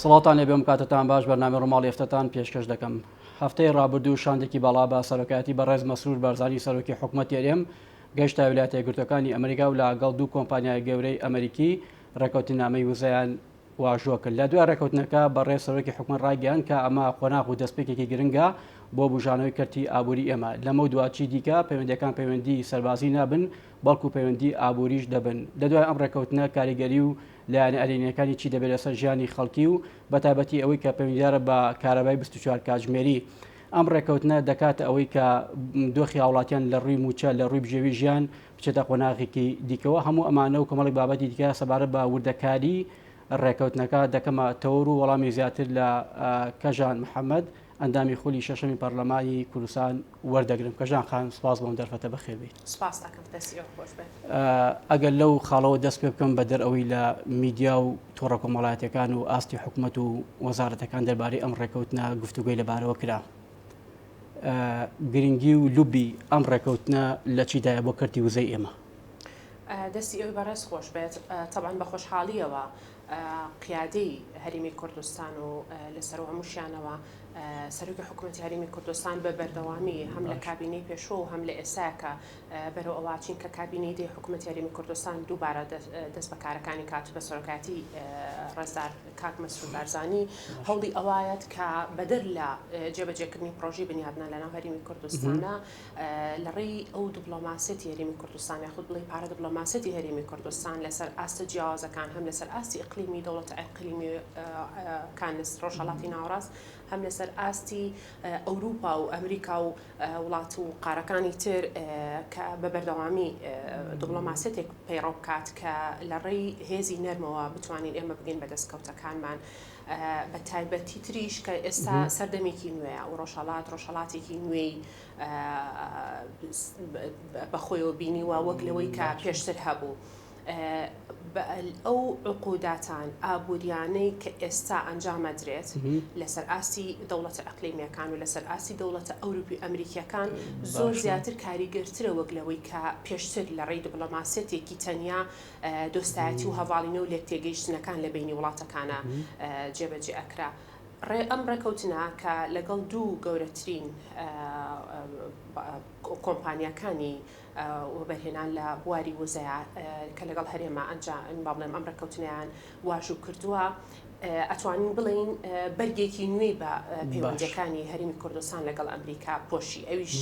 سڵاتان لێ بێم کاتتان باش بەرنامە ڕۆماڵی هەفتەتان پێشکەش دەکەم. هەفتەی ڕابردوو شاندێکی باڵا بە سەرۆکایەتی بەڕێز مەسرور بارزانی سەرۆکی حکوومەتی هەرێم گەیشتە ویلایەتە یەکگرتووەکانی ئەمریکا و لەگەڵ دوو کۆمپانیای گەورەی ئەمریکی ڕێکەوتنامەی وزەیان واژۆ کرد. لە دوای ڕێکەوتنەکە بەڕێز سەرۆکی حکوومەت ڕایگەیاند کە ئەمە قۆناغ و دەستپێکێکی گرنگە بۆ بژانەوەی کەرتی ئابووری ئێمە. لەمە دوواچی دیکە پەیوەندیەکان پەیوەندی سەربازی نابن بەڵکو پەیوەندی ئابووریش دەبن. لە دوای ئەم ڕێکەوتنە کاریگەری و لایەنە ئەرێنیەکانی چی دەبێت لەسەر ژیانی خەڵکی و بەتایبەتی ئەوەی کە پەیوەندیدارە بە کارەبای 24 کاتژمێری. ئەم ڕێکەوتنە دەکاتە ئەوەی کە دۆخی هاوڵاتیان لە ڕووی موچە لە ڕووی بژێوی ژیان بچێتە قۆناغێکی دیکەوە. هەموو ئەمانە و کۆمەڵی بابەتی دیکە سەبارەت بە وردەکاری ڕێکەوتنەکە دەکەمە تەوەر و وەڵامی زیاتر لە کەژان محەممەد ئەندامی خولی شەشەمی پەرلەمانی کوردستان وەردەگرم. کەژان خان سپاس بۆم دەرفەتە بەخێبی. ئەگەر لەو خاڵەوە دەست پێ بکەم بە دەرەوەی لە میدیا و تۆڕە کۆمەڵایەتەکان و ئاستی حکوومەت و وەزارەتەکان دەربارەی ئەم ڕێکەوتنە گفتوگوی لەبارەوە کرا. گرنگی و لوبی ئەم ڕێکەوتنە لە چیدایە بۆ کەرتی وزەی ئێمە؟ دەستی ئەوی بەڕێز خۆش بێت تەبعاً بە خۆشحاڵیەوە قیادەی هەرێمی کوردستان و لەسەر هەمووشیانەوە سەرۆکی حکوومەتی هەرێمی کوردستان بە بەردەوامی هەم لە کابینەی پێشوە و هەم لە ئێساکە بەرەو ئەواچین کە کابینەی دەی حکوومەتی هەرێمی کوردستان دووبارە دەست بە کارەکانی کات بە سەرۆکاتی ڕێزدار کاک مەسرور بارزانی هەوڵی ئەوایەت کە بەدەر لە جێبەجێکردنی پرۆژەی بنیادنە لەناو هەرێمی کوردستانە لە ڕێی ئەو دیپلۆماسیەتی هەرێمی کوردستان یاخود بڵێ پارە دیپلۆماسیەتی هەرێمی کوردستان لەسەر ئاستە جیاوازەکان هەم لەسەر ئاستی ئیقلیمی دەوڵەتە ئیقلیمی کانس ڕۆژهەڵاتی ناوەڕاست هەم لەسەر ئاستی ئەوروپا و ئەمریکا و وڵات و قارەکانی تر کە بە بەردەوامی دیپلۆماسیەتێک پەیڕەو بکات کە لە ڕێی هێزی نەرمەوە بتوانین ئێمە بگەین بە دەستکەوتەکانمان بە تایبەتی تریش کە ئێستا سەردەمێکی نوێیە و ڕۆژهەڵاتێکی نوێی بەخۆیەوە بینیوە وەک لەوەی کە پێشتر هەبوو. ئەو عقوداتان ئابوووریانەی کە ئێستا ئەنجامەدرێت لەسەر ئاستی دەوڵەتە ئەقلیمیەکان و لەسەر ئاستی دەوڵەتە ئەوروپی ئەمریکیەکان زۆر زیاتر کاریگەرترە وەک لەوەی کە پێشتر لە ڕێی دیپلۆماسیەتێکی تەنیا دۆستایەتی و هەواڵینە و لێک تێگەیشتنەکان لە بینی وڵاتەکانە جێبەجێ ئەکرا. ئەم ڕێکەوتنە کە لەگەڵ دوو گەورەترین کۆمپانیەکانی وەبەرهێنان لە بواری وزەیە کە لەگەڵ هەرێمە با بڵێم ئەم ڕێکەوتنیان واژوو کردووە ئەتوانین بڵین بەرگێکی نوێی بە پەیوەندیەکانی هەرێمی کوردستان لەگەڵ ئەمریکا پۆشی ئەویش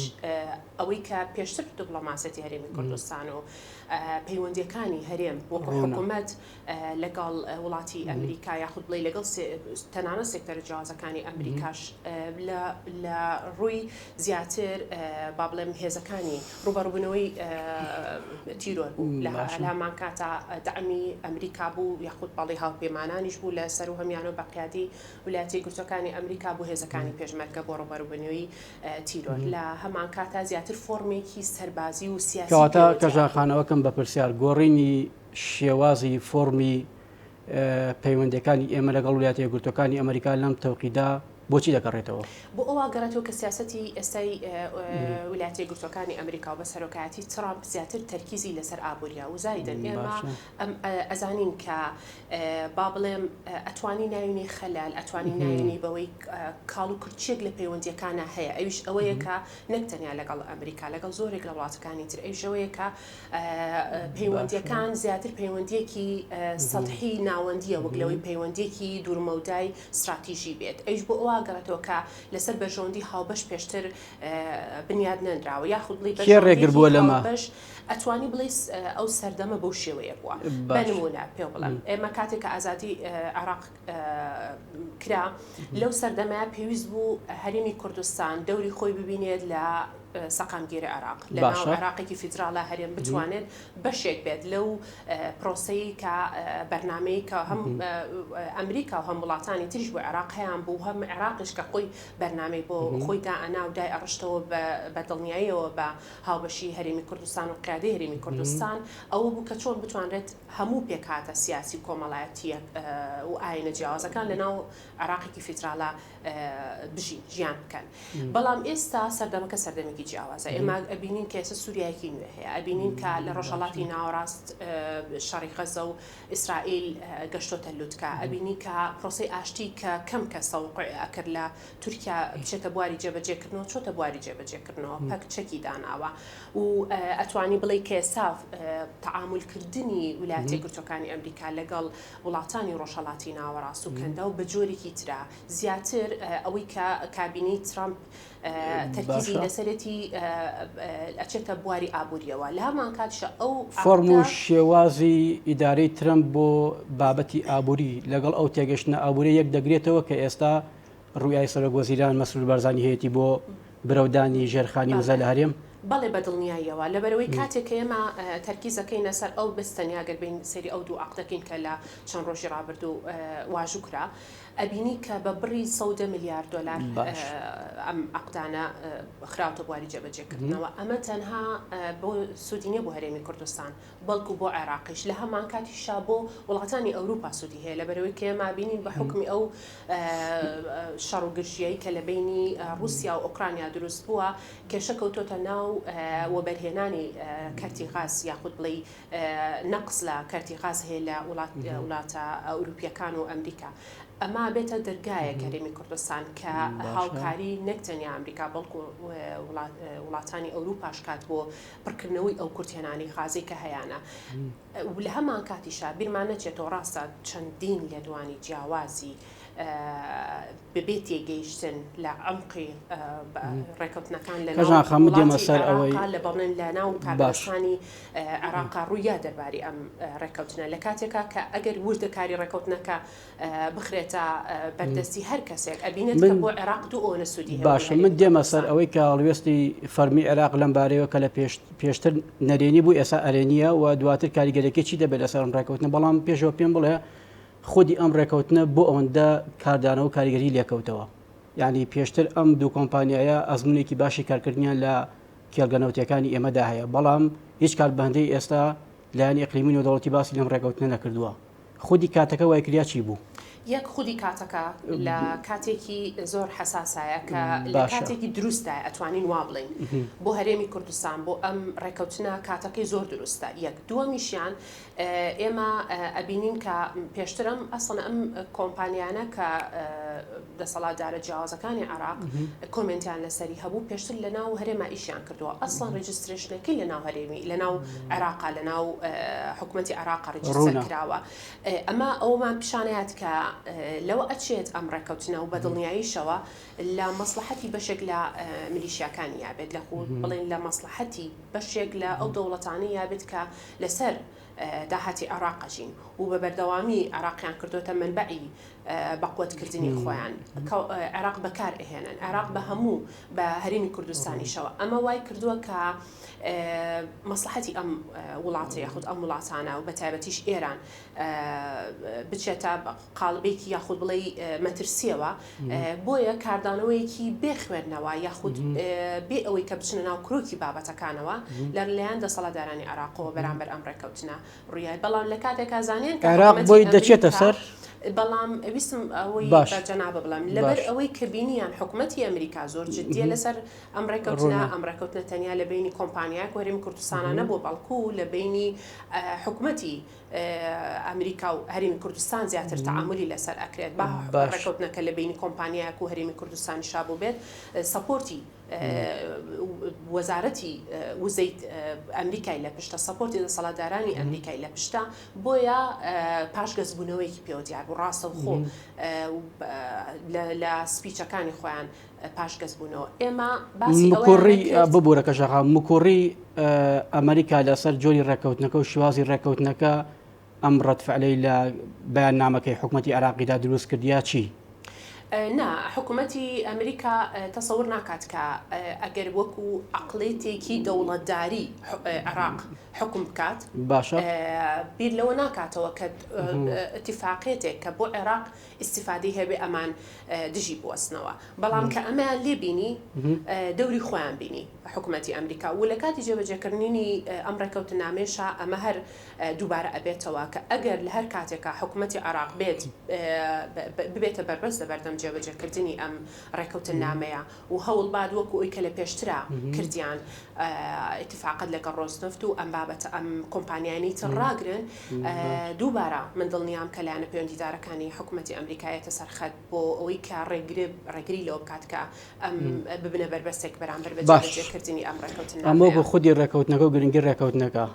ئەوەی کە پێشتر دیپلۆماسیەتی هەرێمی کوردستان و پەیوەندیەکانی هەرێم وەکو حکوومەت لەگەڵ وڵاتی ئەمریکا یاخود بڵێ لەگەڵ تەنانە سێکتەرە جیاوازەکانی ئەمریکاش لە ڕووی زیاتر با بڵێم هێزەکانی ڕوبەڕووبوونەوەی تیرۆر بوو لە هەمان کاتە دەعمی ئەمریکا بوو یاخود باڵی هاوپەیمانانیش بوو لە سەر و هەمیانەوە بە قیادی ویلایەتە یەکگرتووەکانی ئەمریکا بۆ هێزەکانی پێشمەرگە بۆ ڕوبەڕووبوونەوەی تیرۆر لە هەمان کاتە زیاتر فۆرمێکی سەربازی و سیاسی کەواتە کەژاخانەوەکەم بە پرسیار گۆڕینی شێوازی فۆرمی پەیوەندەکانی ئێمە لەگەڵ ویلایەتە یەکگرتووەکانی ئەمریکا لەم تەوقیدا بۆچی دەگەڕێتەوە؟ بۆ ئەوە گەڕێتەوە کە سیاسەتی ئێستای ویلایەتە یەکگرتووەکانی ئەمریکا و بە سەرۆکایەتی ترامپ زیاتر تەرکیزی لەسەر ئابووریا و زایدن ئێمە ئەزانین کە با بڵێم ئەتوانی ناوینی خەلال ئەتوانی ناوینی بەوەی کاڵ و کورچێک لە پەیوەندیەکانە هەیە ئەویش ئەوەیە کە نەک تەنیا لەگەڵ ئەمریکا لەگەڵ زۆرێک لە وڵاتەکانی تر ئەویش ئەوەیە کە پەیوەندیەکان زیاتر پەیوەندیەکی سەڵحی ناوەندیە وەک لەوەی پەیوەندیەکی دوورمەودای استراتیژی بێت ئەویش بۆ ئەوە گەڕێتەوە کە لەسەر بەژۆندی هاوبەش پێشتر بنیاد نەنراوە یاخود ڕێگر بووە لەمە ئەتوانی بڵێ ئەو سەردەمە بەو شێوەیە بووە بەنمونە پێ بڵم ئێمە کاتێک کە ئازادی عێراق کرا لەو سەردەمەیە پێویست بوو هەرێمی کوردستان دەوری خۆی ببینێت لە سەقامگیری عێراق لە ناو عێراقێکی فیدراڵە هەرێم بتوانێت بەشێک بێت لەو پرۆسەی کە بەرنامەی کە هەم ئەمریکا و هەم وڵاتانی تریش بۆ عێراق هەیان بوو هەم عێراقش کە خۆی بەرنامەی بۆ خۆی دائەنا و دای ئەڕشتەوە بە دڵنیاییەوە بە هاوبەشی هەرێمی کوردستان و قیادەی هەرێمی کوردستان ئەوە بوو کە چۆن بتوانرێت هەموو پێکهاتە سیاسی کۆمەڵایەتیە و ئاینە جیاوازەکان لە ناو عێراقێکی فیدراڵە بژین ژیان بکەن. بەڵام ئێستا سەردەمەکە سەردەمێکی ڕێگەیەکی جیاوازە ئێمە ئەبینین کە ئێستا سووریایەکی نوێ هەیە ئەبینین کە لە ڕۆژهەڵاتی ناوەڕاست شەڕی غەزە و ئیسرائیل گەشتۆتە لووتکە ئەبینی کە پرۆسی ئاشتی کە کەم کەسە وقوع ئەکرد لە تورکیا بچێتە بواری جێبەجێکردنەوە چۆتە بواری جێبەجێکردنەوە پەک چەکی داناوە و ئەتوانی بڵێ کە ئێستا تەعاملکردنی ویلایەتە یەکگرتووەکانی ئەمریکا لەگەڵ وڵاتانی ڕۆژهەڵاتی ناوەڕاست و کەندە و بە جۆرێکی ترا زیاتر ئەوەی کە کابینەی ترامپ تەرکیزی لەسەرەتی ئەچێتە بواری ئابوووریەوە لە هەمان کاتشە ئەو فۆرم و شێوازی ئیدارەی ترامپ بۆ بابەتی ئابووری لەگەڵ ئەو تێگەشتنە ئابووری یەک دەگرێتەوە کە ئێستا ڕوویای سەرۆک وەزیران مەسرور بارزانی هەیەی بۆ برەودانی ژێرخانی وزە لە هەرێم بەڵێ بەدڵنیاییەوە لەبەرەوەی کاتێک ئێمە تەرکیزەکەی لەسەر ئەو بستەنیا گەربین سەری ئەو دوو عەقدەکەین کە لە چەند ڕۆژی ڕابردوو واژوو کرا ئەبینی کە بە بڕی 100 میلیارد دلار ئەم عەقدانە خراوتە بواری جێبەجێکردنەوە ئەمە تەنها بۆ سوودی نیە بۆ هەرێمی کوردستان بەڵکو بۆ عێراقیش لە هەمان کاتیشا بۆ وڵاتانی ئەوروپا سوودی هەیە لەبەرەوەی کە ئێمە بینین بە حکمی ئەو شەڕ و گرژیەی کە لە بینی رووسیا و ئۆکرانیا دروست بووە کێشە کەوتۆتە ناو وەبەرهێنانی کەرتی غاز یاخود بڵێ نەقس لە کەرتی غاز هەیە لە وڵاتە ئەوروپیەکان و ئەمریکا ئەما بێتە دەرگایە هەرێمی کوردستان کە هاوکاری نەکتەنیا ئەمریکا بەڵکو وڵاتانی ئەوروپاش کات بۆ پڕکردنەوەی ئەو کورتێنانی غازی کە هەیەە لە هەمان کاتیشا بیرمان نەچێتەوە ڕاستە چەندین لێدوانی جیاوازی ببێت تێگەیشتن لە عەمقی ڕێکەوتنەکان لە لە بەڵێن لە ناو کاربەسانی عێراقا ڕوویا دەرباری ئەم ڕێکەوتنە لە کاتێکا کە ئەگەر وردەکاری ڕێکەوتنەکە بخرێتە بەردەستی هەر کەسێک ئەبینێت کە بۆ عێراق دوو ئەوە سوودی باشە من دێمە سەر ئەوەی کە هەڵوێستی فەرمی عێراق لەم بارەیەوە کە لە پێشتر نەرێنی بوو ئێستا ئەرێنیە و دواتر کاریگەرێکی چی دەبێت لەسەر ڕێکەوتنە بەڵام پێشەوە پێم بڵێ خودی ئەم ڕێکەوتنە بۆ ئەوەندە کاردانە و کاریگەری لێکەوتەوە یعنی پێشتر ئەم دوو کۆمپانیایە ئەزمونێکی باشی کارکردنیان لە کێڵگەنەوتیەکانی ئێمەدا هەیە بەڵام هیچ کار بەندەی ئێستا لایەن ئیقلیمی و دەوڵەتی باسی لەم ڕێکەوتنە نەکردووە خودی کاتەکە وای کریا چی بوو یەک خودی کاتەکە لە کاتێکی زۆر حساسایە کە لە کاتێکی دروستە ئەتوانین وا بڵین بۆ هەرێمی کوردستان بۆ ئەم ڕێکەوتنە کاتەکەی زۆر دروستە یەک دووەمیشیان ئێمە ئەبینین کە پێشترم ئەسڵ ئەم کۆمپانیانە کە دەسەڵاتدارە جیاوازەکانی عێراق کۆمنتیان لەسەری هەبوو پێشتر لە ناو هەرێما ئیشیان کردووە ئەسڵ ڕێجسترێشنەکەی لە ناو هەرێمی لە ناو عێراقا لە ناو حکوومەتی عێراقا ڕێجستر کراوە ئەمە ئەومان پیشانەیەات کە لەوە ئەچێت ئەم ڕێکەوتنە و بەدڵنیاییشەوە لە مەسلحەتی بەشێک لە میلیشیاکانی یابێت لە خۆ بڵێن لە مەسلحەتی بەشێک لە ئەو دەوڵەتانی یابێت کە لەسەر داهاتی عێراقەژین و بە بەردەوامی عێراقیان کردوتە منبعی بەقوتکردنی خۆیان عێراق بەکار ئەهێنن عێراق بە هەموو بە هەرێمی کوردستانیشەوە ئەمە وای کردووە کە مەسلحەتی ئەم وڵاتە یاخود ئەم وڵاتانە و بە تایبەتیش ئێران بچێتە قاڵبێکی یاخود بڵێ مەترسیەوە بۆیە کاردانەوەیەکی بێ خوێندنەوە یاخود بێ ئەوەی کە بچنە ناو کڕۆکی بابەتەکانەوە لە لایەن دەسەڵاتدارانی عێراقەوە بەرامبەر ئەم ڕێکەوتنە ڕوویای بەڵام لە کاتێکا زانێن عێراق بۆی دەچێتە سەر بەڵام ویستم ئەوەی جەنابە بڵام لەبەر ئەوەی کە بینیان حکوومەتی ئەمریکا زۆر جددیە لەسەر ئەم ڕێکەوتنە ئەم ڕێکەوتنە تەنیا لە بینی کۆمپانیایەک هەرێمی کوردستانە نەبووە بەڵکو لە بینی حکوومەتی ئەمریکا و هەرێمی کوردستان زیاتر تەعاملی لەسەر ئەکرێت با ڕێکەوتنەکە لە بینی کۆمپانیایەک و هەرێمی کوردستانی شابوو بێت سەپۆرتی وەزارەتی وزەی ئەمریکای لە پشتە سەپۆرتی دەسەڵاتدارانی ئەمریکای لە پشتە بۆیە پاشگەزبوونەوەیکی پێوەدیار بوو ڕاستە خۆ لە سپیچەکانی خۆیان پاشگەزبوونەوە ئێمە مکۆڕی ببوورەکە ژەغا مکۆڕی ئەمریکا لەسەر جۆری ڕێکەوتنەکە و شێوازی ڕێکەوتنەکە ئەم ڕەتفعلەی لە بەیان نامەکەی حکوومەتی عێراقیدا دروست کردیا چی؟ نا حکوومەتی ئەمریکا تەسەور ناکات کە ئەگەر وەکو عەقڵێتێکی دەوڵەتداری عێراق حکم بکات باشە بیر لەوە ناکاتەوە کە اتفاقێتێک کە بۆ عێراق ئیسیفادەی هەبێ ئەمان دژی بوەستنەوە بەڵام کە ئەمەیان لێ بینی دەوری خۆیان بینی حکوومەتی ئەمریکا و لە کاتی جێبەجێکردنی ئەم ڕێکەوتنامێشە ئەمە هەر دووبارە ئەبێتەوە کە ئەگەر لە هەر کاتێکە حکوومەتی عێراق بێت ببێتە بەربەست لە بەردەم جێبەجێکردنی ئەم ڕێکەوتن نامەیە و هەوڵ باد وەکو ئەوی کە لە پێشترا کردیان اتفاقات لەگەڵ ڕۆزنەفت و ئەم بابەتە ئەم کۆمپانیانی تر ڕاگرن دووبارە من دڵنیام کە لایەنە پەیوەندیدارەکانی حکوومەتی ئەمریکایەتە سەرخەت بۆ ئەوەی کە ڕێگری لەوە بکات کە ئەم ببنە بەربەستێک بەرامبەر بە جێبەجێکردنی ئەم ڕێکەوتن نامەیە. ئەمە بۆ خودی ڕێکەوتنەکە و گرنگی ڕێکەوتنەکە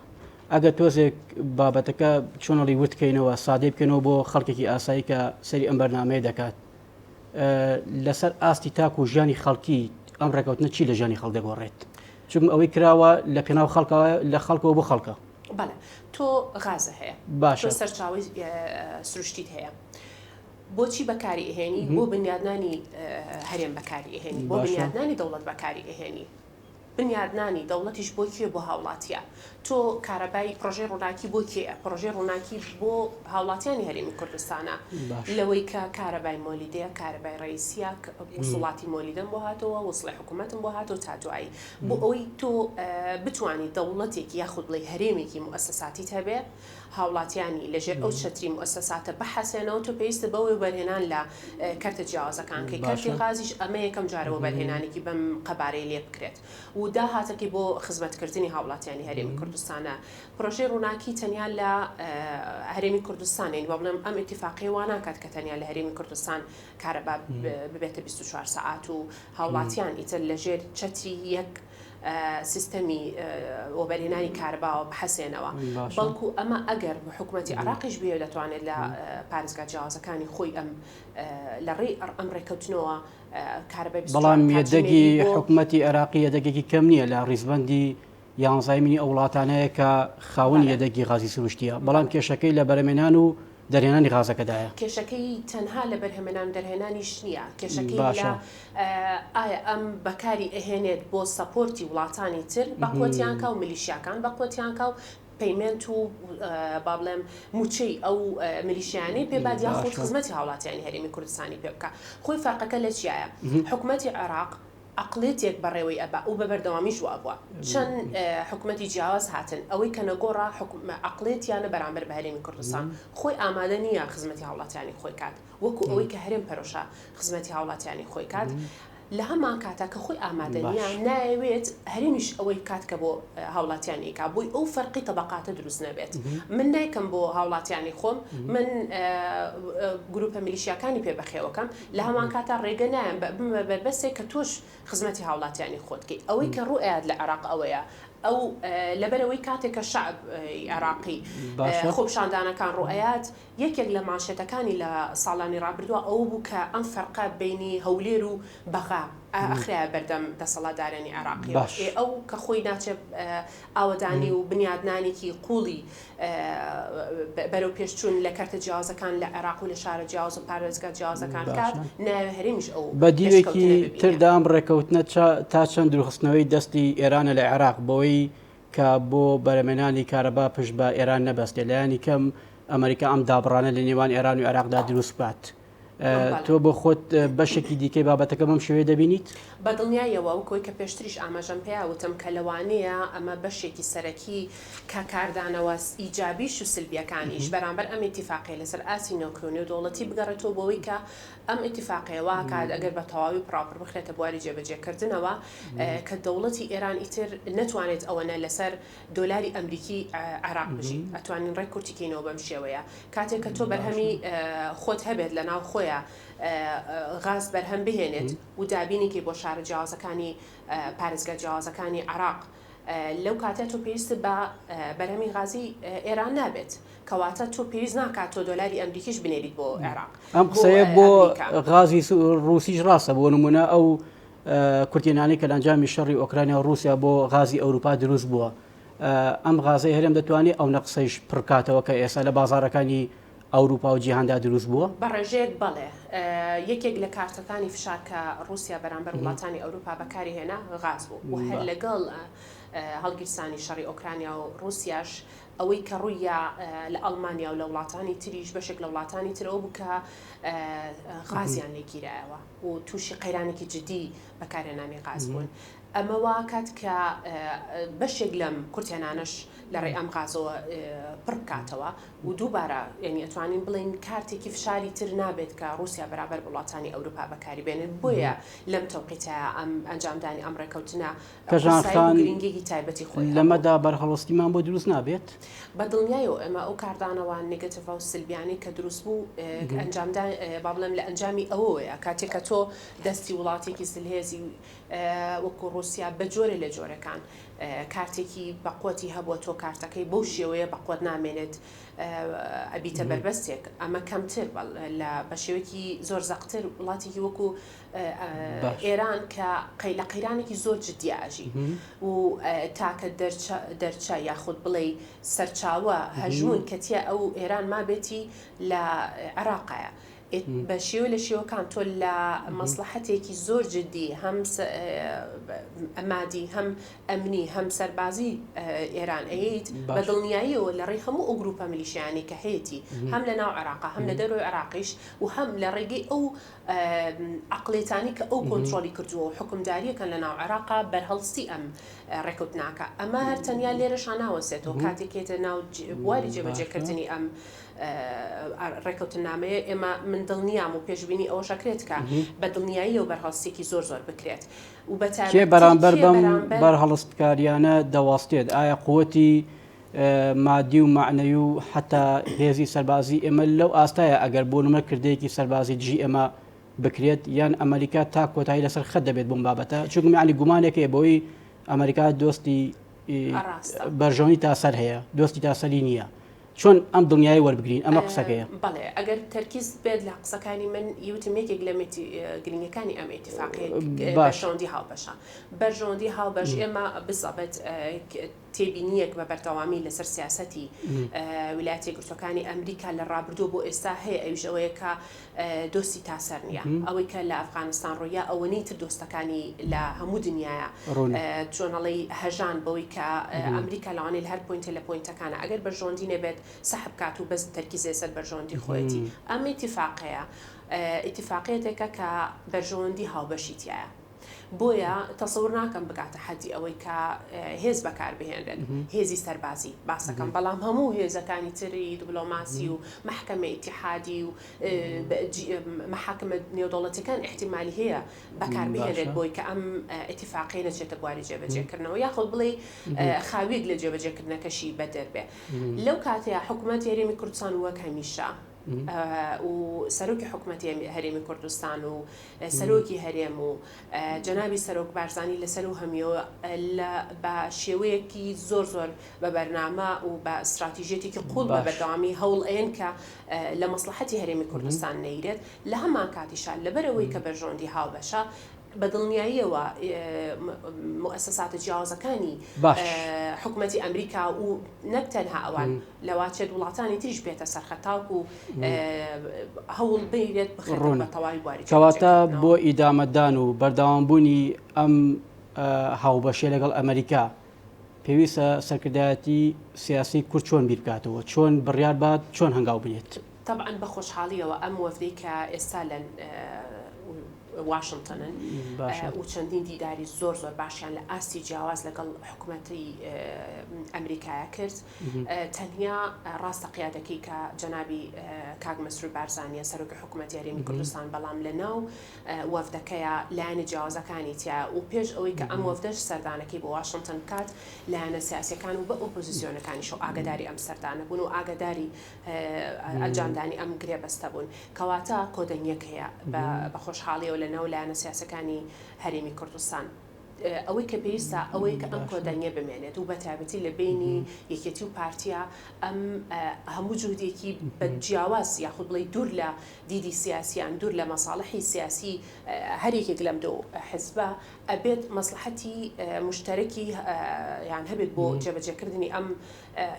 ئەگە تۆزێک بابەتەکە چۆنەڵی وتکەینەوە سادەی بکەنەوە بۆ خەڵکێکی ئاسایی کە سەری ئەم بەرنامەیە دەکات لەسەر ئاستی تاک و ژیانی خەڵکی ئەم ڕێکەوتنە چی لە ژیانی خەڵک دەگۆڕێت چون ئەوەی کراوە لە پێناو خەڵکەوە لە خەڵکەوە بۆ خەڵکە. بەڵێ تۆ غازە هەیە باشە سەرچاوی سروشتیت هەیە بۆچی بەکاری ئەهێنی بۆ بنیادنانی هەرێم بەکاری ئەهێنی بۆ بنیادنانی دەوڵەت بەکاری ئەهێنی بنیادنانی دەوڵەتیش بۆ کێ بۆ هاوڵاتیە تۆ کارەبای پرۆژێ ڕووناکی بۆ کێە پرۆژێ ڕووناکی بۆ هاوڵاتیانی هەرێمی کوردستانە لەوەی کە کارەبای مۆلیدەیە کارەبای ڕئیسیە وسڵاتی مۆلیدەم بۆ هاتەوە وسڵی حکوومەتم بۆ هاتەوە تا دوایی بۆ ئەوەی تۆ بتوانیت دەوڵەتێکی یاخود بڵێ هەرێمێکی موسساتیت هەبێ هاوڵاتیانی لەژێر ئەو چەتری موسساتە بەحەسێنەوە تۆ پێویستە بەوەی وەرهێنان لە کەرتە جیاوازەکان کە کەرتی غازیش ئەمە یەکەم جارەوە بەرهێنانێکی بەم قەبارەی لێ بکرێت و داهاتێکی بۆ خزمەتکردنی هاوڵاتیانی هەرێمی کوردستانە پرۆژەی ڕووناکی تەنیا لە هەرێمی کوردستانین بە بڵێم ئەم ئیتیفاقی وا ناکات کە تەنیا لە هەرێمی کوردستان کارەبا ببێتە 24 سەعات و هاوڵاتیان ئیتر لەژێر چەتری یەک سیستەمی وەبەرهێنانی کارەباوە بحەسێنەوە بەڵکو ئەمە ئەگەر بە حکوومەتی عراقیش بێ دەتوانێت لە پارێزگا جیاوازەکانی خۆی لە ڕێی ئەم ڕێکەوتنەوە کارەبای بەڵام یەدەگی حکوومەتی عێراقی یەدەگێکی کەم نییە لە ڕیزبەندی 11 مینی ئەو وڵاتانەیە کە خاوەن یەدەگی غازی سروشتیە بەڵام کێشەکەی لە بەرهەمێنان و دەرهێنانی غازەکەدایە کێشەکەی تەنها لە بەرهەمێنان دەرهێنانیش نییە کێشەکەی لە ئایا ئەم بەکاری ئەهێنێت بۆ سەپۆرتی وڵاتانی تر بەقوتیانکە و میلیشیاکان بەقوتیانکە و پەیمنت و با بڵێم موچەی ئەو میلیشیانی پێبات یاخود خزمەتی هاوڵاتیانی هەرێمی کوردستانی پێ بکە خۆی فەرقەکە لە چیایە حکوومەتی عێراق عقلێتێک بەڕێوەی ئەبا و بە بەردەوامیش وا بووە چەند حکوومەتی جیاواز هاتن ئەوەی کە نەگۆڕا عقلێتیانە بەرامبەر بە هەرێمی کوردستان خۆی ئامادە نییە خزمەتی هاوڵاتیانی خۆی کات وەکو ئەوەی کە هەرێم پەرۆشە خزمەتی هاوڵاتیانی خۆی کات لە هەمان کاتە کە خۆی ئامادەنیە ناوێت هەرێمیش ئەوەی کات کە بۆ هاوڵاتیانێکا بۆی ئەو فەرقی تەبەقاتە دروست نەبێت من نایکەم بۆ هاوڵاتیانی خۆم من گروپە میلیشیاکانی پێ بەخێوەکەم لە هەمان کاتە ڕێگە نایەن بەربەسێک کە تۆش خزمەتی هاوڵاتیانی خۆتکەی ئەوەی کە ڕوئات لە عێراق ئەوەیە ئەو لەبەرەوەی کاتێککە شعب عێراقی خۆپشاندانەکان ڕوئات یەکێک لە ماشێتەکانی لە ساڵانی ڕابردووە ئەو بوو کە ئەم فەرقە بینی هەولێر و بەغا ئەخرای بەردەم دەسەڵاتدارانی عێراقی ئەو کە خۆی ناچێت ئاوەدانی و بنیادنانێکی قوڵی بەرەو پێشچوون لە کەرتە جیاوازەکان لە عێراق و لە شارە جیاواز و پارێزگا جیاوازەکان کات ناوێ هەرێمیش ئەو بە دیوێکی تردا ئەم ڕێکەوتنە تا چەند دروخستنەوەی دەستی ئێرانە لە عێراق بۆی کە بۆ بەرەمێنانی کارەبا پشت بە ئێران نەبەستێ لایەنی کەم ئەمریکا ئەم دابڕانە لە نێوان ئێران و عێراقدا دروست بات تۆ بۆ خۆت بەشێکی دیکەی بابەتەکە بەم شێوەیە دەبینیت بەدڵنیایەوە وەکۆی کە پێشتریش ئاماژەم پێیا وتم کە لەوانەیە ئەمە بەشێکی سەرەکی کە کاردانەوە ئیجابیش و سلبیەکانیش بەرامبەر ئەم ئیتیفاقیە لەسەر ئاسی نەوکۆنی و دەوڵەتی بگەڕێتەوە بۆەوەی کە ئەم ئیتیفاقیەوە کات ئەگەر بە تەواوی پراپر بخرێتە بواری جێبەجێکردنەوە کە دەوڵەتی ئێران ئیتر نەتوانێت ئەوەنە لەسەر دۆلاری ئەمریکی عێراق بژی ئەتوانین ڕێک کورتیکەینەوە بەم شێوەیە کاتێک کە تۆ بەرهەمی خۆت هەبێت لە ناو خۆیە غاز بەرهەم بهێنێت و دابینێکی بۆ شارە جیاوازەکانی پارێزگا جیاوازەکانی عێراق لەو کاتە تۆ پێویستە بە بەرهەمی غازی ئێران نابێت کەواتە تۆ پێویست ناکات تۆ دۆلاری ئەمریکیش بنێریت بۆ عێراق ئەم قسەیە بۆ غازی ڕوسیش ڕاستە بۆ نمونە ئەو کورتێنانی کە لە ئەنجامی شەڕی ئۆکرانیا و رووسیا بۆ غازی ئەوروپا دروست بووە ئەم غازەی هەرێم دەتوانێت ئەو نەقسەیش پڕکاتەوە کە ئێستا لە بازارەکانی ئەوروپا و جیهاندا دروست بووە بەڕێژێک بەڵێ یەکێک لە کارتەکانی فشارکە رووسیا بەرامبەر وڵاتانی ئەوروپا بەکاری هێنا غاز بوو و هەر لەگەڵ هەڵگیرسانی شەڕی ئۆکرانیا و رووسیاش ئەوەی کە ڕوویە لە ئەڵمانیا و لە وڵاتانی تریش بەشێک لە وڵاتانی ترەوە بوو کە غازیان لێگیرایەوە و تووشی قەیرانێکی جدی بەکارهێنانی غاز بوون ئەمە واکات کە بەشێک لەم کورتێنانش لە ڕێی ئەم غازەوە پڕ بکاتەوە و دووبارە ینی ئەتوانین بڵین کارتێکی فشاری تر نابێت کە رووسیا بەرابەر وڵاتانی ئەوروپا بەکاری بێنن بۆیە لەم تەوقیتە ئەم ئەنجامدانی ئەم ڕێکەوتنە گرنگێکی تایبەتی خۆی لەمەدا بەرهەڵۆستیمان بۆ دروست نابێت بە دڵنیایەوە ئەمە ئەو کاردانەوە نگەتیڤ و سلبیانی کە دروست بوو ئەنجامدان با بڵێم لە ئەنجامی ئەوەیە کاتێک کە تۆ دەستی وڵاتێکی سلهێزی وەکو رووسیا بە جۆرە لە جۆرەکان کارتێکی بەقوتی هەبووە تۆ کارتەکەی بەو شێوەیە بەقوت نامێنێت ئەبیتە بربەستێک ئەمە کەمتر بە شێوەیەکی زۆر زەقتر وڵاتێکی وەکو ئێران کە لە قەیرانێکی زۆر جددیاژی و تاکە دەرچە یاخود بڵێ سەرچاوە هەژمون کەتیە ئەو ئێران مابێتی لە عێراقایە بە شێوە لە شێوەکان تۆ لە مەسلحەتێکی زۆر جددی هەم ئەمادی هەم ئەمنی هەم سەربازی ئێران ئەیت بە دڵنیاییەوە لە ڕێی هەموو ئەو گروپە میلیشیانی کە هەیەی هەم لە ناو عێراقا هەم لە دەروی عێراقیش و هەم لە ڕێگەی ئەو عقلێتانی کە ئەو کۆنتترۆلی کردووە و حکومداریەکەن لە ناو عێراقا بەرهەڵستی ئەم ڕێکوتناکە ئەمە هەر تەنیا لێرەشان ناوەسێتەوە کاتێکێتە ناو بواری جێبەجێکردنی ئەم ڕێکەوتنامەیە ئێمە من دڵنیام و پێشبینی ئەوە شەکرێت کە بە دڵنیایی و بەرهەڵستێکی زۆر بکرێت و کێ بەرامبەر بەم بەرهەڵستکاریانە دەواستێت ئایا قووەتی مادی و معنەوی و حتا هێزی سەربازی ئێمە لەو ئاستایە ئەگەر بۆ نمە کردەیەکی سەربازی دژی ئێمە بکرێت یان ئەمریکا تا کۆتایی لەسەر خەت دەبێت بۆم بابەتە چونکە میانی گومانێکە بۆی ئەمریکا دۆستی بەرژەوەنی تاسەر هەیە دۆستی تاسەری نییە چۆن ئەم دڵنیایی وەربگرین ئەمە قسەکەیە بەڵێ ئەگەر تەرکیز بێت لە قسەکانی من یوتم یەکێک لە گرنگەکانی ئەم ئیتفاقیە بەرژەوەندی هاوبەشە بەرژەوەندی هاوبەش ئێمە بزەبێت تێبینیەک بە بەردەوامی لەسەر سیاسەتی ویلایەتە یەکگرتووەکانی ئەمریکا لە ڕابردوو بۆ ئێستا هەیە ئەویش ئەوەیە کە دۆستی تاسەر نییە ئەوەی کە لە ئەفغانستان ڕۆیە ئەوەنەی تر دۆستەکانی لە هەموو دنیاە چۆنەڵی هەژان بەوەی کە ئەمریکا لەوانەیە لە هەر پوینتە لە پوینتەکانە ئەگەر بەرژەوەندی نەبێت سەحب کات و بەس تەرکیزێ سەر بەرژەوەندی خۆیەتی ئەم ئیتیفاقەیە ئیتیفاقیەتێکە کە بەرژەوەندی هاوبەشی تایە بۆیە تەسەور ناکەم بگاتە حەدی ئەوەی کە هێز بەکاربهێنرێن هێزی سەربازی باسەکەم بەڵام هەموو هێزەکانی تری دیبلۆماسی و محکەمە ئیتیحادی و محاکمە نێودەوڵەتیەکان احتیمالی هەیە بەکاربهێنرێت بۆی کە ئەم ئیتیفاقیە نەچێتە بواری جێبەجێکردنەوە یاخۆ بڵێ خاوێک لە جێبەجێکردنەکەشی بەدەربێ لەو کاتەیە حکوومەتی هەرێمی کوردستان وەک هەمیشە و سەرۆکی حکوومەتی هەرێمی کوردستان و سەرۆکی هەرێم و جەنابی سەرۆک بارزانانی لەسەر و هەمیەوە بە شێوەیەکی زۆر بە بەرنامە و بە استراتیژێتێکی قوڵ بە بەردەوامی هەوڵ ئەیەن کە لە مەسلحەتی هەرێمی کوردستان نەیرێت لە هەمان کاتیشان لەبەرەوەی کە بەرژەوەندی هاوبەشە بە دڵنیاییەوە مؤسساتە جیاوازەکانی حکوومەتی ئەمریکا و نەکتەنها ئەوان لەواچێت وڵاتانی تریش بێتە سەرخەتاوک و هەوڵ بێت بخڕۆن بە تەواوی بواری کەواتە بۆ ئیدامەدان و بەردەوامبوونی ئەم هاوبەشێ لەگەڵ ئەمریکا پێویستە سەرکردایەتی سیاسی کورد چۆن بیر بکاتەوە چۆن بڕیار بات چۆن هەنگاو بنێت طبعا بە خۆشحاڵیەوە ئەم وەفدەی کە ئێستا لە واشنگتنن و چەندین دیداری زۆر باشیان لە ئاستی جیاواز لەگەڵ حکوومەتی ئەمریکایە کرد تەنیا ڕاستە قیادەکەی کە جەنابی کاک مەسرور بارزانیە سەرۆکی حکوومەتی هەرێمی کوردستان بەڵام لە ناو وەفدەکەیە لایەنە جیاوازەکانی تیا و پێش ئەوەی کە ئەم وەفدەش سەردانەکەی بۆ واشنگتن کات لایەنە سیاسیەکان و بە ئۆپۆزیسیۆنەکانیشەوە ئاگداری ئەم سەردانە بوون و ئاگداری ئەنجامدانی ئەم گرێبەستە بوون کەواتە کۆدەنیەک هەیە بە خۆشحاڵیەوە لە ناو لایەنە سیاسەکانی هەرێمی کوردستان ئەوەی کە پێویستە ئەوەی کە ئەم کۆدەنیە بمێنێت و بەتابەتی لە بینی یەکێتی و پارتیا ئەم هەموو جوودێکی بە جیاواز یاخود بڵێ دوور لە دیدی سیاسیان دوور لە مەساڵحی سیاسی هەرێکێک لەم دو حزبە ئەبێت مەسلحەتی مشتەرەکی یان هەبێت بۆ جێبەجێکردنی ئەم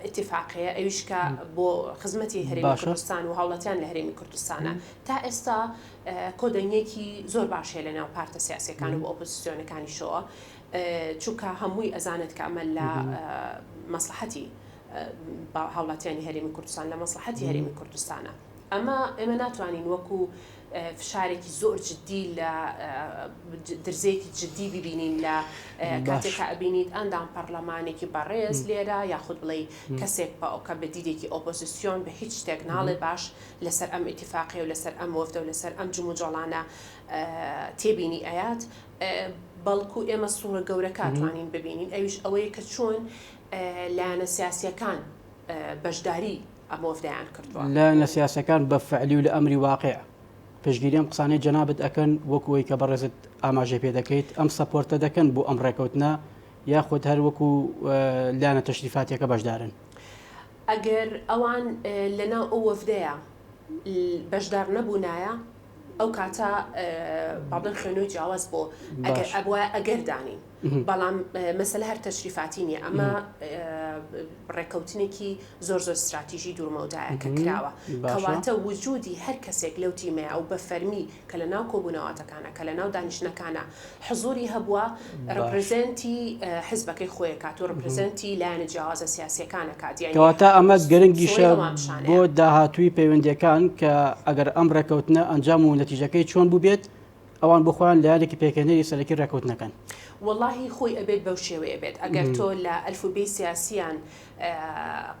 ئیتیفاقیە ئەویش کە بۆ خزمەتی هەرێمی کوردستان و هاوڵاتیان لە هەرێمی کوردستانە تا ئێستا کۆدەنیەکی زۆر باشەیە لە ناو پارتە سیاسیەکان و بۆ ئۆپۆزیسیۆنەکانیشەوە چونکە هەمووی ئەزانێت کە ئەمە لە مەسلحەتی هاوڵاتیانی هەرێمی کوردستان لە مەسلحەتی هەرێمی کوردستانە ئەمە ناتوانین وەکو فشارێکی زۆر جددی لە درزێکی جددی ببینین لە کاتێککە ئەبینیت ئەندام پەرلەمانێکی بەڕێز لێرە یاخود بڵێ کەسێک بە ئەوکە بە دیدێکی ئۆپۆزیسیۆن بە هیچ شتێک ناڵێ باش لەسەر ئەم ئیتیفاقی و لەسەر ئەم وەفدە و لەسەر ئەم جم و جۆڵانە تێبینی ئەیات بەڵکو ئێمە سوورە گەورەکە توانین ببینین ئەویش ئەوەیە کە چۆن لایەنە سیاسیەکان بەشداری ئەم وەفدەیان کردووە لایەنە سیاسەکان بە فعلی و لە ئەمری واقع پێشگیری ئەم قسانەی جەنابەت ئەکەن وەکوەوەی کە بەڕێزت ئاماژە پێ دەکەیت ئەم سەپۆرتە دەکەن بۆ ئەم ڕێکەوتنە یاخود هەر وەکو لایەنە تەشریفاتیەکە بەشدارن ئەگەر ئەوان لەناو ئەو وەفدەیە بەشدار نەبوونایە ئەو کاتە بابڵێن خوێنەوەی جیاواز بۆ ئەگەر دانین بەڵام مەسەلە هەر تەشریفاتی نیە ئەمە ڕێکەوتنێکی زۆر استراتیژی دوورمەودایە کە کراوە کەواتە وجودی هەر کەسێک لەو تیمەیە ئەو بە فەرمی کە لە ناو کۆبوونەوەتەکانە کە لە ناو دانیشتەکانە حزوری هەبووە ڕپرزنتی حزبەکەی خۆی کات و ڕپرزنتی لایەنە جیاوازە سیاسیەکانە کات کەواتە ئەمە گرنگیشە بۆ داهاتووی پەیوەندیەکان کە ئەگەر ئەم ڕێکەوتنە ئەنجام و نەتیجەکەی چۆن بوو بێت ئەوان بخۆیان لایەنێکی پێکەنەری سەرەکی ڕێکەوتنەکەن واللهی خۆی ئەبێت بەو شێوەیە بێت ئەگەر تۆ لە ئەلفوبێی سیاسیان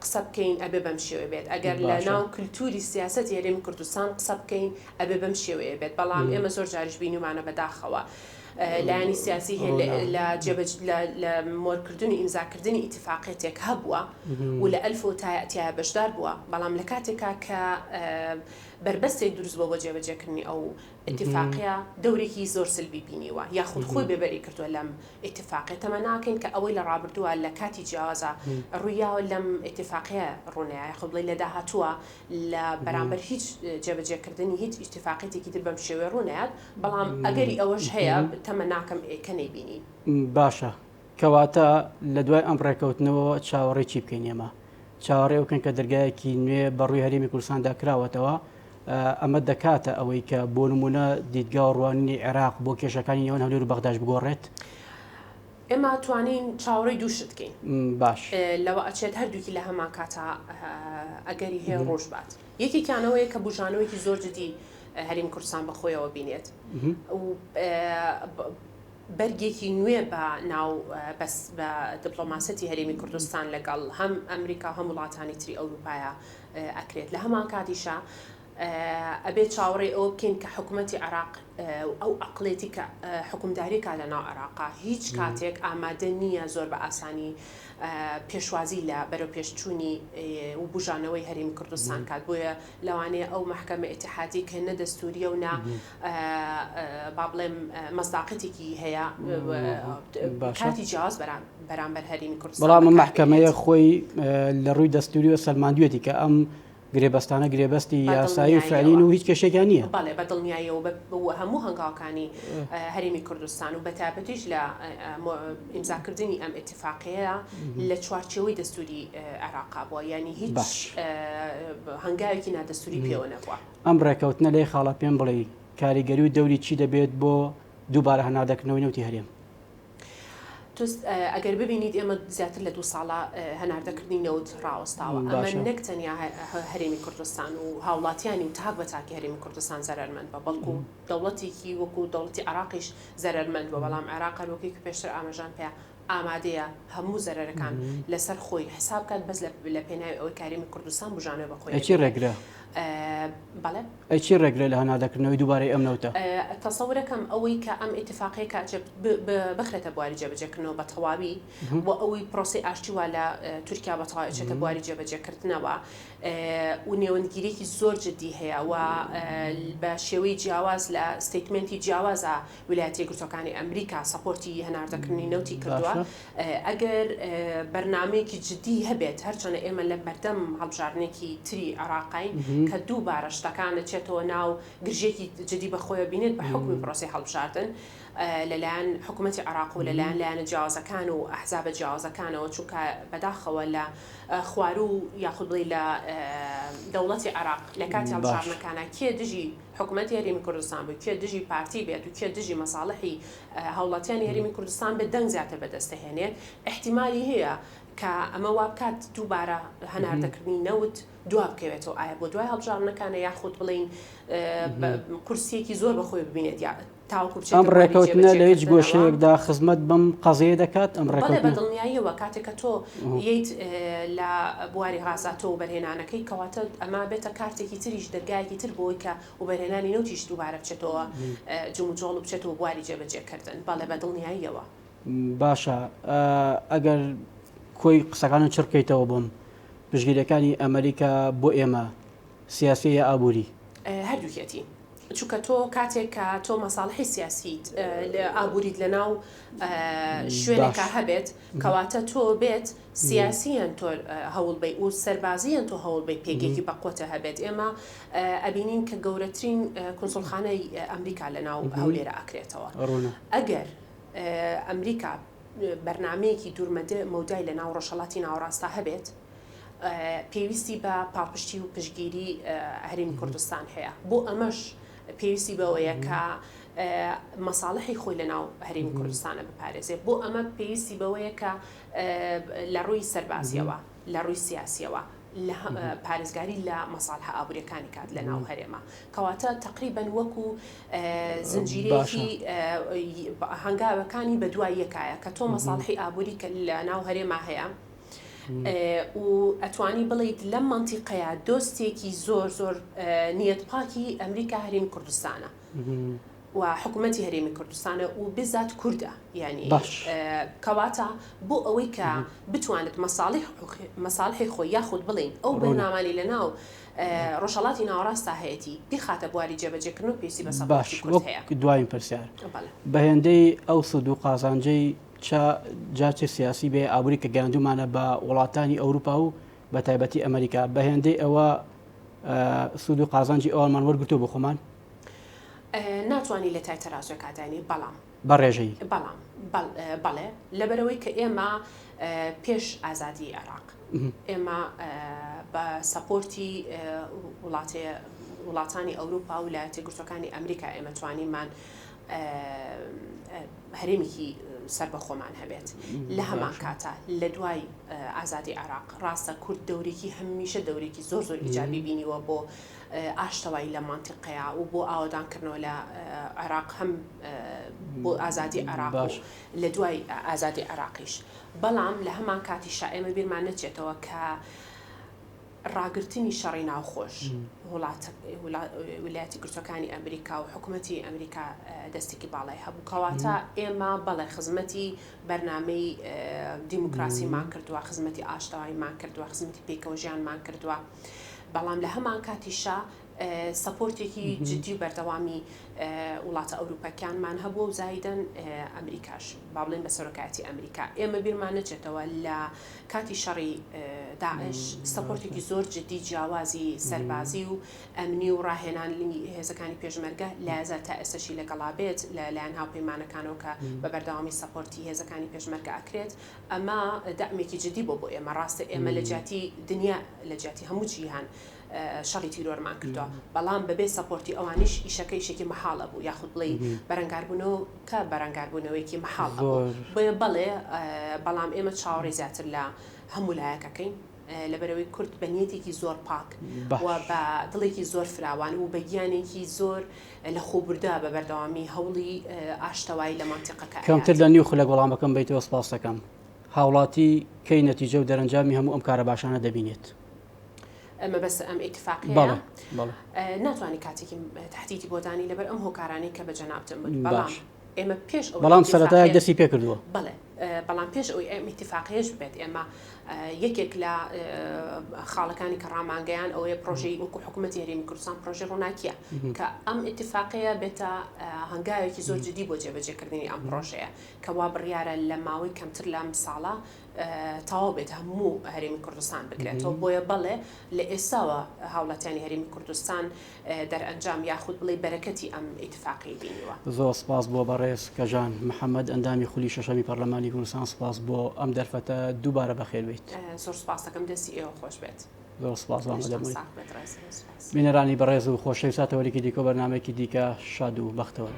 قسە بکەین ئەبێ بەم شێوەیە بێت ئەگەر لە ناو کللتوری سیاست هێرێمی کوردستان قسە بکەین ئەبێ بەم شێوەیە بێت بەڵام ئێمە زۆر جاریش بینیمانە بەداخەوە لایەنی سیاسی هێن لە مۆرکردنی ئیمزاکردنی ئیتیفاقێتێک هەبووە و لە ئەلف و تایەتیایە بەشدار بووە بەڵام لە کاتێکا کە بربەستێک دروست بۆ بۆ جێبەجێکردنی ئەو ئیتیفاقیە دەورێکی زۆر سلبی بینیوە یاخود خۆی بێبەری کردووە لەم ئیتیفاقیە تەمە ناکەین کە ئەوەی لە ڕابردووە لە کاتی جیاوازە ڕوویاوە لەم ئیتیفاقیە ڕوونەیە خۆ بڵێ لە داهاتووە لە بەرامبەر هیچ جێبەجێکردنی هیچ ئیتیفاقێتێکی تر بەم شێوەیە ڕوونەیەات بەڵام ئەگەری ئەوەش هەیە تەمە ناکەم کە نەیبینی باشە کەواتە لە دوای ئەم ڕێکەوتنەوە چاوەڕێکی بکەین ئێمە چاوەڕێ بکەن کە دەرگایەکی نوێ بەڕووی هەرێمی کوردستاندا کراوەتەوە ئەمە دەکاتە ئەوەی کە بۆ نمونە دیدگا و ڕوانینی عێراق بۆ کێشەکانی نێوان هەولێر و بەغداد بگۆڕێت ئێمە توانین چاوەڕێی دووشت بکەین باش لەوە ئەچێت هەردووکی لە هەمان کاتە ئەگەری هەیە ڕۆژ بات یەکێکیانەوەیە کە بژانەوەیکی زۆر جدی هەرێمی کوردستان بەخۆیەوە بینێت بەرگێکی نوێ بە ناو بە دیپلۆماسەتی هەرێمی کوردستان لەگەڵ هەم ئەمریکا هەم وڵاتانی تری ئەوروپایە ئەکرێت لە هەمان کاتیشە ئەبێت چاوەڕێی ئەوە بکەین کە حکوومەتی عێراق ئەو عەقڵێتی کە حکومداریکا لە ناو عێراقا هیچ کاتێک ئامادە نییە زۆر بە ئاسانی پێشوازی لە بەرەو پێشچوونی و بژانەوەی هەرێمی کوردستان کات بۆیە لەوانەیە ئەو محکەمە ئیتیحادی کە نە دەستوریە و نا با بڵێم مەصداقەتێکی هەیە کاتی جیاواز بەرامبەر هەرێمی کوردستان بەڵام محکەمەیە خۆی لە ڕووی دەستوری و سەلماندوێتی کە ئەم گرێبەستانە گرێبەستی یاسایی و فعلین و هیچ کێشێکیان نییە بەڵێ بەدڵنیاییەوە بە هەموو هەنگاوەکانی هەرێمی کوردستان و بەتابەتیش لە ئیمزاکردنی ئەم ئیتیفاقیەیە لە چوارچێوەی دەستوری عێراقا بووە یعنی هیچ هەنگاوێکی نادەستوری پێوە نەبووە ئەم ڕێکەوتنە لێ خاڵە پێم بڵێ کاریگەری و دەوری چی دەبێت بۆ دووبارە هەناردەکردنەوەی نەوتی هەرێم ئەگەر ببینیت ئێمە زیاتر لە 2 ساڵە هەناردەکردنی نەوت ڕاوەستاوە ئەمە نەک تەنیا هەرێمی کوردستان و هاوڵاتیانی و تاک بەتاکی هەرێمی کوردستان زەرمەند بە بەڵکو دەوڵەتێکی وەکو دەوڵەتی عێراقیش زەرمەند بە بەڵام عێراق هەروەکی کە پێشتر ئاماژان پێ ئامادەیە هەموو زەرەرەکان لەسەر خۆی حساب کات بەس لە پێناوی ئەوەی هەرێمی کوردستان بژانەوە بەخۆی چی ڕێگرە بەڵێ چی ڕێگرە لە هەناردەکردنەوەی دووبارەی ئەم نەوتە تەسەورەکەم ئەوەی کە ئەم ئیتیفاقیەکە بخرێتە بواری جێبەجێکردنەوە بە تەواوی و ئەوەی پرۆسی ئاشتیوا لە تورکیا بە تەواوی چێتە بواری جێبەجێکردنەوە و نێوەندگیرێکی زۆر جدی هەیە و بە شێوەی جیاواز لە ستیتمنتی جیاوازە ویلایەتە یەکگرتووەکانی ئەمریکا سەپۆرتی هەناردەکردنی نەوتی کردووە ئەگەر بەرنامەیەکی جدی هەبێت هەرچەنە ئێمە لە بەردەم هەڵبژاردنێکی تری عێراقین کە دووبارە شتەکان دەچێتەوە ناو گرژێکی جدی بەخۆیە بینێت بە حکمی پرۆسی هەڵبژاردن لەلایەن حکوومەتی عێراق و لەلایەن لایەنە جیاوازەکان و ئەحزابە جیاوازەکانەوە چونکە بەداخەوە لە خوار و یاخود بڵێ لە دەوڵەتی عێراق لە کاتی هەڵبژاردنەکانە کێ دژی حکوومەتی هەرێمی کوردستان بێت کێ دژی پارتی بێت و کێ دژی مەساڵحی هاوڵاتیانی هەرێمی کوردستان بێت دەنگ زیاتر بەدەستەهێنێت احتیمالی هەیە کە ئەمە وابکات دووبارە هەناردەکردنی نەوت دوا بکەوێتەوە ئایا بۆ دوای هەڵبژاردنەکانە یاخود بڵین کورسیەکی زۆر بەخۆی ببینێت یا تاوکو بچێت ئەم ڕێکەوتنە لە هیچ گۆشەیەکدا خزمەت بەم قەزەیە دەکات ئەم ڕێکەوتنە بە دڵنیاییەوە کاتێککە تۆ ییت لە بواری غازاتۆ و بەرهێنانەکەی کەواتە ئەما بێتە کارتێکی تریش دەرگایەکی تر بۆی کە و بەرهێنانی نەوتیش دووبارە بچێتەوە جموجۆڵ و بچێتەوە بواری جێبەجێکردن بەڵێ بە دڵنیاییەوە باشە ئەگەر کۆی قسەکانە چڕکەیتەوە بۆم پشگیریەکانی ئەمریکا بۆ ئێمە سیاسی یا ئابووری هەردووکێتی چونکە تۆ کاتێک کە تۆ مەساڵحی سیاسیت لە ئابووریت لە ناو شوێنێکە هەبێت کەواتە تۆ بێت سیاسیان تۆ هەوڵ بی و سەربازیان تۆ هەوڵ بی پێگێکی بەقوتە هەبێت ئێمە ئەبینین کە گەورەترین کۆنسڵخانەی ئەمریکا لە ناو هەولێرە ئاکرێتەوە ئەگەر ئەمریکا بەرنمەیەکی دوورمەدەی لە ناو ڕۆژهەڵاتی ناوەڕاستە هەبێت پێویستی بە پاڵپشتی و پشگیری هەرێمی کوردستان هەیە بۆ ئەمەش پێویستی بەوەیە کە مەساڵحی خۆی لە ناو هەرێمی کوردستانە بپارێزێت بۆ ئەمە پێویستی بەوەیە کە لە ڕووی سەربازیەوە لە ڕووی سیاسیەوە لە پارێزگاری لە مەساڵحە ئابوووریەکانی کات لە ناو هەرێمە کەواتە تقریبەن وەکو زنجیرەیەکی هەنگاوەکانی بە دوای یەکایە کە تۆ مەساڵحی ئابووری کە لە ناو هەرێما هەیە و ئەتوانی بڵیت لەم مەنتیقەیە دۆستێکی زۆر زۆر نیەت پاکی ئەمریکا هەرێمی کوردستانە و حکوومەتی هەرێمی کوردستانە و بزات کووردە ینی کەواتە بۆ ئەوەی کە بتوانێت مەساڵحی خۆی یاخود بڵین ئەو بەرنامانی لە ناو ڕۆژهەڵاتی ناوەڕاستە هەیەی بیخاتە بواری جێبەجێکردن و پێویستی بە سەپۆرتی کورد هەیە دوایین پرسیار بە هێندەی ئەو سوود و قازانجەی جاچێ سیاسی بێ ئابووری کە گەاندومانە بە وڵاتانی ئەوروپا و بە تایبەتی ئەمریکا بە هێندەی ئەوە سوود و قازانجی ئەومان وەرگتو بۆ خۆمان ناتوانانی لە تای تەرازوی کاتانی بەڵام بەڕێژەی بەڵام بەڵێ لەبەرەوەی کە ئێمە پێش ئازادی عێراق ئێمە بە سەپۆرتی وڵاتانی ئەوروپا و ویلایەتە یەکگرتووەکانی ئەمریکا ئێمە توانیمان هەرێمێکی سەر بە خۆمان هەبێت لە هەمان کاتە لە دوای ئازادی عێراق ڕاستە کورد دەورێکی هەمیشە دەورێکی زۆر زۆر ئیجابی بینیوە بۆ ئاشتەوایی لە مانتیقەیە و بۆ ئاوادانکردنەوە لە عێراق هەم بۆ ئازادی عێراق لە دوای ئازادی عێراقیش بەڵام لە هەمان کاتیشا ئێمە بیرمان نەچێتەوە کە ڕاگررتنی شەڕی ناوخۆش ویلایەتی یەکگرتووەکانی ئەمریکا و حکوومەتی ئەمریکا دەستێکی باڵای هەبوو کەواتە ئێمە بەڵێ خزمەتی بەرنامەی دیموکراسیمان کردووە خزمەتی ئاشتەواییمان کردووە خزمەتی پێکەوە ژیانمان کردووە بەڵام لە هەمان کاتیشا سەپۆرتێکی جدی و بەردەوامی وڵاتە ئەوروپەکانمان هەبوو و زایدەن ئەمریکاش با بڵێن بە سەرۆکایەتی ئێمریکا ئێمە بیرمان نەچێتەوە لە کاتی شەڕی داعش سەپۆرتێکی زۆر جدی جیاوازی سەربازی و ئەمنی و ڕاهێنانی هێزەکانی پێشمەرگە لازە تا ئێستاشی لەگەڵا بێت لەلایەن هاوپەیمانەکانەوە کە بە بەردەوامی سەپۆرتی هێزەکانی پێشمەرگە ئەکرێت ئەمە دەعمێکی جدی بۆ ئێمە ڕاستە ئێمە لە جیاتی دنیا لە جیاتی هەموو جیهان شەڕی تیرۆرمان کردووە بەڵام بەبێ سەپۆرتی ئەوانیش ئیشەکەی شێکی مەحاڵە بوو یاخود بڵێ بەرەنگاربوونەوە کە بەرەنگاربوونەوەیکی مەحاڵ بۆیە بەڵێ بەڵام ئێمە چاوەڕێی زیاتر لە هەموو لایەکەکەین لەبەرەوەی کورد بە نیەتێکی زۆر پاک و بە دڵێکی زۆر فراوان و بە گیانێکی زۆر لە خۆبوردا بە بەردەوامی هەوڵی ئاشتەوایی لە مانتیقەکە کەمتر لە نیو خولە گوڵامەکەم بیتەوە سپاس دەکەم هاوڵاتی کەی نەتیجە و دەرەنجامی هەموو ئەم کارە باشانە دەبینێت ئەمە بەس ئەم ئیتفاقیە ناتوانانی کاتێکی تهدیدی بۆ دانی لەبەر ئەم هۆکارانەی کە بە جەنابتم بوون بەڵام ئێمە پێش بەڵام سەرەتای دەستی پێ کردووە بەڵێ بەڵام پێش ئەوی ئەم ئیتفاقیەش بێت ئێمە یەکێک لە خاڵەکانی کە ڕامانگەیان ئەوەیە پرۆژەی وەکو حکوومەتی هەرێمی کوردستان پرۆژەی ڕووناکیە کە ئەم ئیتفاقیە بێتە هەنگاوێکی زۆر جدی بۆ جێبەجێکردنی ئەم پرۆژەیە کە وا بڕیارە لە ماوەی کەمتر لەم ساڵە تەواو بێت هەموو هەرێمی کوردستان بگرێتەوە بۆیە بەڵێ لە ئێستاوە هاوڵاتیانی هەرێمی کوردستان دەرئەنجام یاخود بڵێ بەرەکەتی ئەم ئیتفاقی بینیوە زۆر سپاس بۆ بەڕێز کەژان محەممەد ئەندامی خولی شەشەمی پەرلەمانی کوردستان سپاس بۆ ئەم دەرفەتە دووبارە بەخێر بێت زۆر سپاس دەکەم دەستی ئێوە خۆش بێت زۆر سپاس بینەرانی بەڕێز و خۆشەویست ساتەوەرێکی دیکە بەرنامەیەکی دیکە شاد و بەختەوە